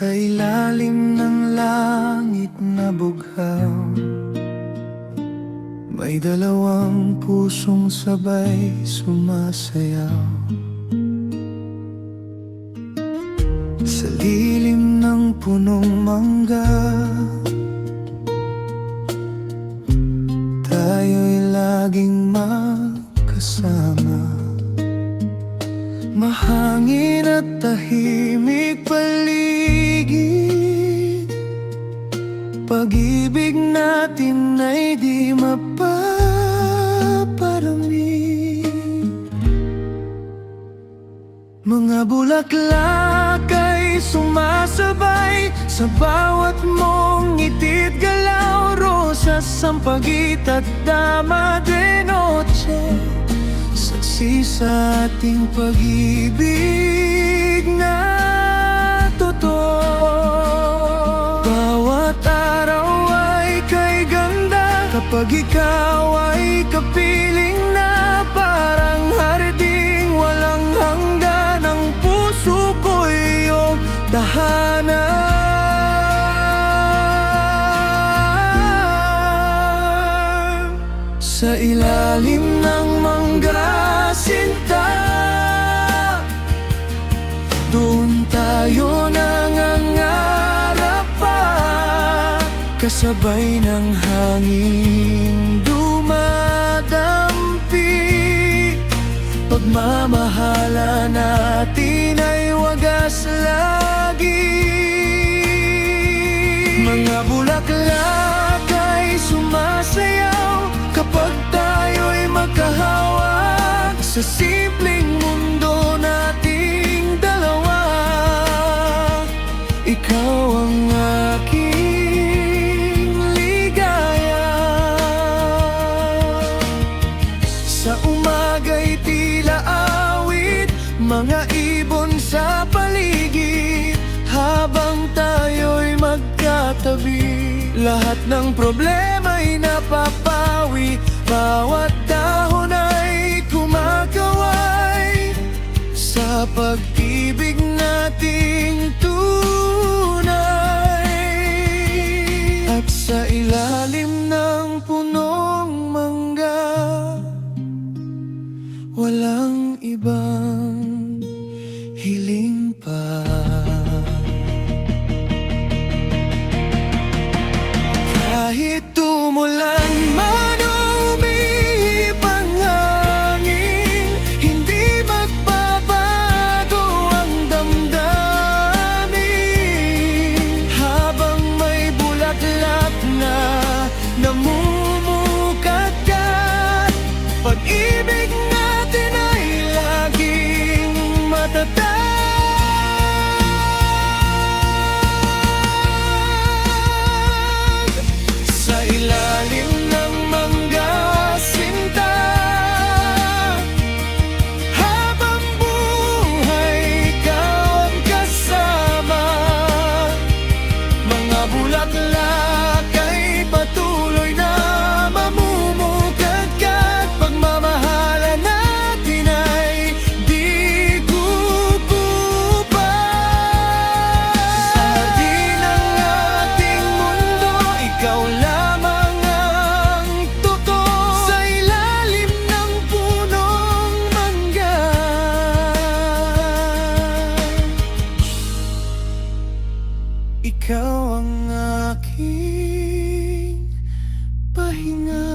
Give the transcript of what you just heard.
Sa ilalim ng langit na bughaw, may dalawang pusong sabay sumasayaw. Sa lilim ng punong mangga, tayo'y laging magkasama. Mahangin at tahimik paligid, pag-ibig natin ay di mapaparami. Mga bulaklak ay sumasabay sa bawat mong ngiti't galaw. Rosas, sampagit at dama de noche, saksi sa ating pag-ibig na totoo. Bawat araw ay kay ganda kapag ikaw ay kapiling na. Parang harding walang hanggan, ang puso ko'y iyong tahanan. Sa ilalim ng mangga, sinta, doon tayo nangangarap pa, kasabay ng hangin dumadampi. Pagmamahala natin ay wagas lagi. Mga bulaklak ay sumasayaw kapag tayo'y magkahawak sa simpleng mundo nating dalawa. Ikaw ang aking ligaya. Sa umaga'y tila awit, mga ibon sa paligid, habang tayo'y magkatabi. Lahat ng problema'y napapawi, bawat dahon ay kumakaway sa pag-ibig nating tunay. At sa ilalim ng punong mangga, walang ibang hiling pa. Kahit tumulan man o umihip ang hangin, hindi magbabago ang damdamin. Habang may bulaklak na namumukadkad, pag-ibig natin ay laging matatag. Sa ilalim ng mangga, sinta, habang buhay ikaw ang kasama. Mga bulaklak ay patuloy na mamumukadkad, pagmamahala natin ay di kukupas. Sa hardin ng ating mundo, ikaw lamang ang totoo. Sa ilalim ng punong mangga, ikaw ang aking pahinga.